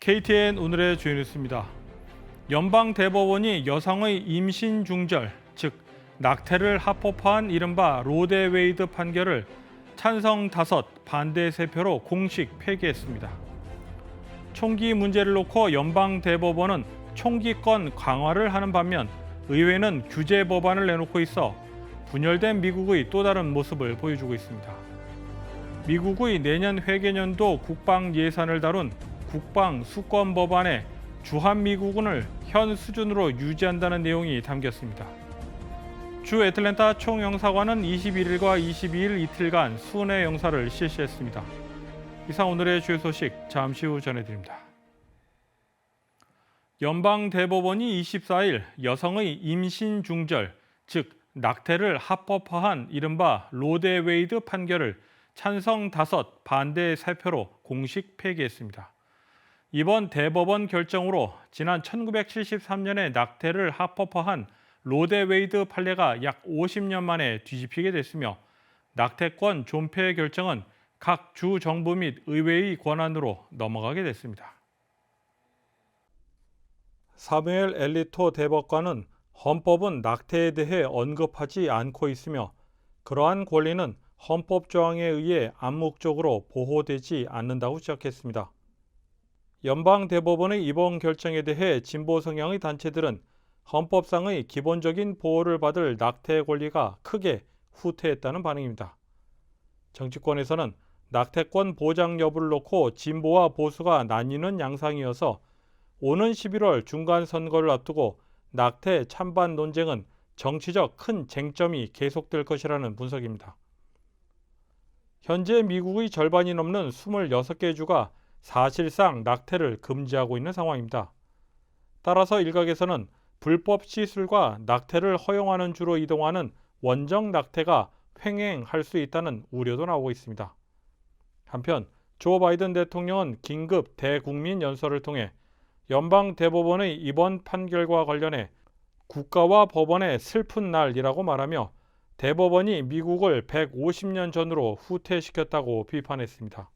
KTN 오늘의 주요 뉴스입니다. 연방대법원이 여성의 임신 중절, 즉 낙태를 합법화한 이른바 로데웨이드 판결을 찬성 5, 반대 3표로 공식 폐기했습니다. 총기 문제를 놓고 연방대법원은 총기권 강화를 하는 반면 의회는 규제 법안을 내놓고 있어 분열된 미국의 또 다른 모습을 보여주고 있습니다. 미국의 내년 회계년도 국방 예산을 다룬 국방 수권 법안에 주한미군을 현 수준으로 유지한다는 내용이 담겼습니다. 주 애틀랜타 총영사관은 21일과 22일 이틀간 순회 영사를 실시했습니다. 이상 오늘의 주요 소식 잠시 후 전해드립니다. 연방대법원이 24일 여성의 임신 중절, 즉 낙태를 합법화한 이른바 로데웨이드 판결을 찬성 5, 반대 3표로 공식 폐기했습니다. 이번 대법원 결정으로 지난 1973년에 낙태를 합법화한 로데웨이드 판례가 약 50년 만에 뒤집히게 됐으며 낙태권 존폐 결정은 각 주 정부 및 의회의 권한으로 넘어가게 됐습니다. 사무엘 엘리토 대법관은 헌법은 낙태에 대해 언급하지 않고 있으며 그러한 권리는 헌법 조항에 의해 암묵적으로 보호되지 않는다고 지적했습니다. 연방대법원의 이번 결정에 대해 진보 성향의 단체들은 헌법상의 기본적인 보호를 받을 낙태 권리가 크게 후퇴했다는 반응입니다. 정치권에서는 낙태권 보장 여부를 놓고 진보와 보수가 나뉘는 양상이어서 오는 11월 중간선거를 앞두고 낙태 찬반 논쟁은 정치적 큰 쟁점이 계속될 것이라는 분석입니다. 현재 미국의 절반이 넘는 26개 주가 사실상 낙태를 금지하고 있는 상황입니다. 따라서 일각에서는 불법 시술과 낙태를 허용하는 주로 이동하는 원정 낙태가 횡행할 수 있다는 우려도 나오고 있습니다. 한편 조 바이든 대통령은 긴급 대국민 연설을 통해 연방대법원의 이번 판결과 관련해 국가와 법원의 슬픈 날이라고 말하며 대법원이 미국을 150년 전으로 후퇴시켰다고 비판했습니다.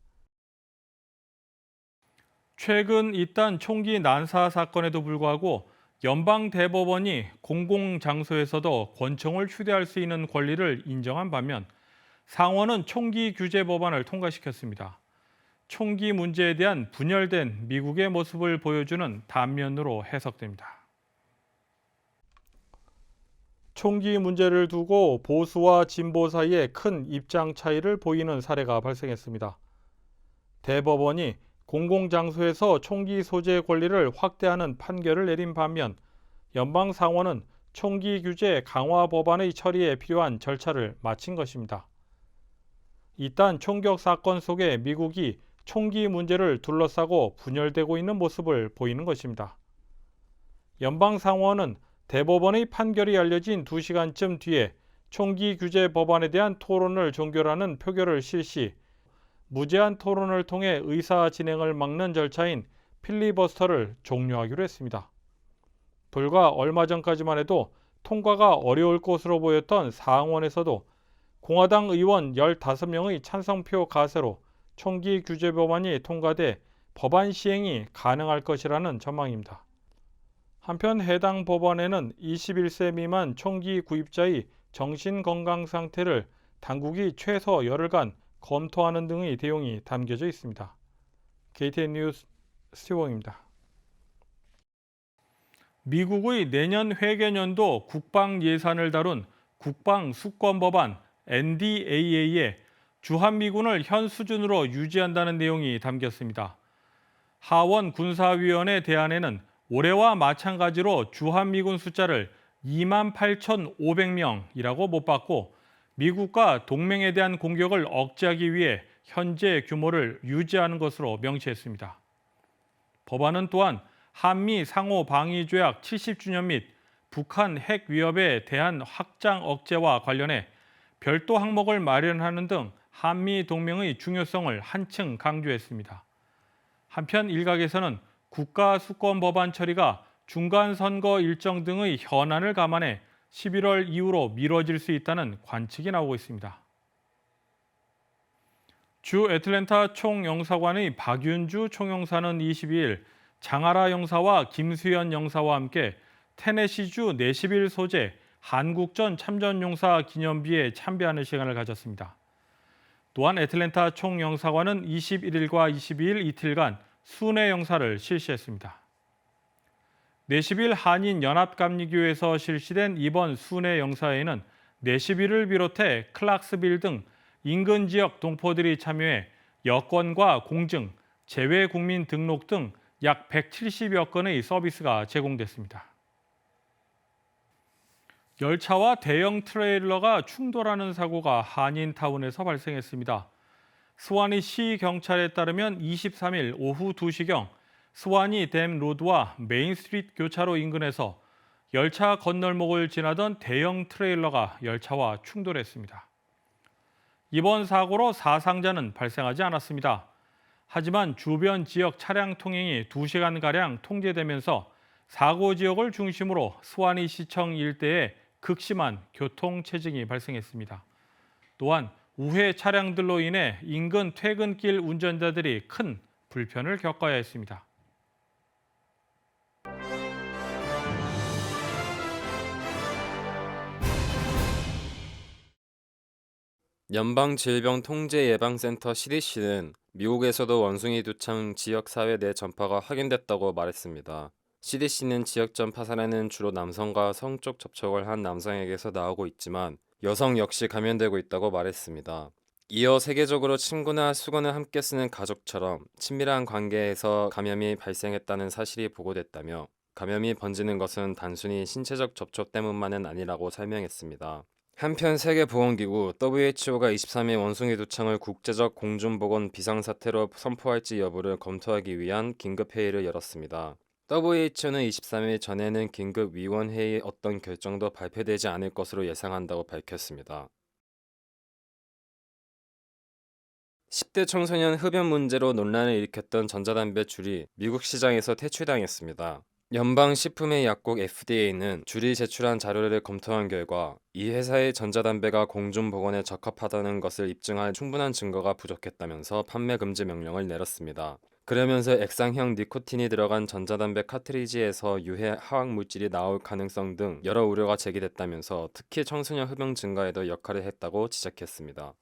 최근 잇단 총기 난사 사건에도 불구하고 연방대법원이 공공장소에서도 권총을 휴대할 수 있는 권리를 인정한 반면 상원은 총기 규제 법안을 통과시켰습니다. 총기 문제에 대한 분열된 미국의 모습을 보여주는 단면으로 해석됩니다. 총기 문제를 두고 보수와 진보 사이에 큰 입장 차이를 보이는 사례가 발생했습니다. 대법원이 공공장소에서 총기 소재 권리를 확대하는 판결을 내린 반면 연방상원은 총기 규제 강화 법안의 처리에 필요한 절차를 마친 것입니다. 이딴 총격 사건 속에 미국이 총기 문제를 둘러싸고 분열되고 있는 모습을 보이는 것입니다. 연방상원은 대법원의 판결이 알려진 2시간쯤 뒤에 총기 규제 법안에 대한 토론을 종결하는 표결을 실시, 무제한 토론을 통해 의사 진행을 막는 절차인 필리버스터를 종료하기로 했습니다. 불과 얼마 전까지만 해도 통과가 어려울 것으로 보였던 상원에서도 공화당 의원 15명의 찬성표 가세로 총기 규제 법안이 통과돼 법안 시행이 가능할 것이라는 전망입니다. 한편 해당 법안에는 21세 미만 총기 구입자의 정신건강 상태를 당국이 최소 열흘간 검토하는 등의 내용이 담겨져 있습니다. KTN 뉴스 스티봉입니다. 미국의 내년 회계년도 국방 예산을 다룬 국방 수권 법안 NDAA에 주한미군을 현 수준으로 유지한다는 내용이 담겼습니다. 하원 군사위원회 대안에는 올해와 마찬가지로 주한미군 숫자를 28,500명이라고 못 받고 미국과 동맹에 대한 공격을 억제하기 위해 현재 규모를 유지하는 것으로 명시했습니다. 법안은 또한 한미 상호 방위 조약 70주년 및 북한 핵 위협에 대한 확장 억제와 관련해 별도 항목을 마련하는 등 한미 동맹의 중요성을 한층 강조했습니다. 한편 일각에서는 국가 수권 법안 처리가 중간 선거 일정 등의 현안을 감안해 11월 이후로 미뤄질 수 있다는 관측이 나오고 있습니다. 주 애틀랜타 총영사관의 박윤주 총영사는 22일 장하라 영사와 김수현 영사와 함께 테네시주 내시빌 소재 한국전 참전용사 기념비에 참배하는 시간을 가졌습니다. 또한 애틀랜타 총영사관은 21일과 22일 이틀간 순회 영사를 실시했습니다. 내시빌 한인연합감리교에서 실시된 이번 순회 영사에는 내시빌을 비롯해 클락스빌 등 인근 지역 동포들이 참여해 여권과 공증, 재외국민 등록 등 약 170여 건의 서비스가 제공됐습니다. 열차와 대형 트레일러가 충돌하는 사고가 한인타운에서 발생했습니다. 스와니 시 경찰에 따르면 23일 오후 2시경 스와니 댐 로드와 메인 스트리트 교차로 인근에서 열차 건널목을 지나던 대형 트레일러가 열차와 충돌했습니다. 이번 사고로 사상자는 발생하지 않았습니다. 하지만 주변 지역 차량 통행이 2시간가량 통제되면서 사고 지역을 중심으로 스와니 시청 일대에 극심한 교통 체증이 발생했습니다. 또한 우회 차량들로 인해 인근 퇴근길 운전자들이 큰 불편을 겪어야 했습니다. 연방질병통제예방센터 CDC는 미국에서도 원숭이 두창 지역사회 내 전파가 확인됐다고 말했습니다. CDC는 지역 전파 사례는 주로 남성과 성적 접촉을 한 남성에게서 나오고 있지만 여성 역시 감염되고 있다고 말했습니다. 이어 세계적으로 친구나 수건을 함께 쓰는 가족처럼 친밀한 관계에서 감염이 발생했다는 사실이 보고됐다며 감염이 번지는 것은 단순히 신체적 접촉 때문만은 아니라고 설명했습니다. 한편 세계보건기구 WHO가 23일 원숭이 두창을 국제적 공중보건 비상사태로 선포할지 여부를 검토하기 위한 긴급회의를 열었습니다. WHO는 23일 전에는 긴급위원회의 어떤 결정도 발표되지 않을 것으로 예상한다고 밝혔습니다. 10대 청소년 흡연 문제로 논란을 일으켰던 전자담배 줄이 미국 시장에서 퇴출당했습니다. 연방식품의 약국 FDA는 줄이 제출한 자료를 검토한 결과 이 회사의 전자담배가 공중보건에 적합하다는 것을 입증할 충분한 증거가 부족했다면서 판매 금지 명령을 내렸습니다. 그러면서 액상형 니코틴이 들어간 전자담배 카트리지에서 유해 화학물질이 나올 가능성 등 여러 우려가 제기됐다면서 특히 청소년 흡연 증가에도 역할을 했다고 지적했습니다.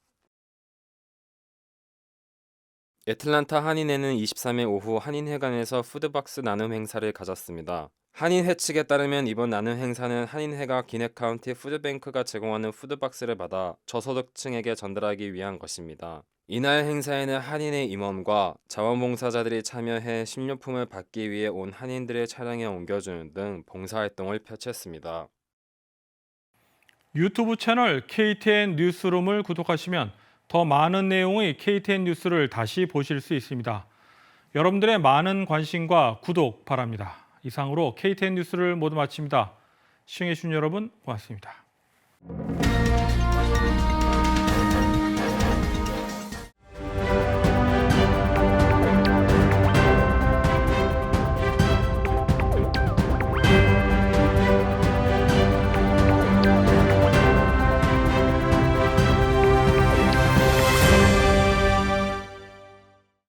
애틀랜타 한인회는 23일 오후 한인회관에서 푸드박스 나눔 행사를 가졌습니다. 한인회 측에 따르면 이번 나눔 행사는 한인회가 기넷 카운티 푸드뱅크가 제공하는 푸드박스를 받아 저소득층에게 전달하기 위한 것입니다. 이날 행사에는 한인회 임원과 자원봉사자들이 참여해 식료품을 받기 위해 온 한인들의 차량에 옮겨주는 등 봉사활동을 펼쳤습니다. 유튜브 채널 KTN 뉴스룸을 구독하시면 더 많은 내용의 KTN 뉴스를 다시 보실 수 있습니다. 여러분들의 많은 관심과 구독 바랍니다. 이상으로 KTN 뉴스를 모두 마칩니다. 시청해주신 여러분 고맙습니다.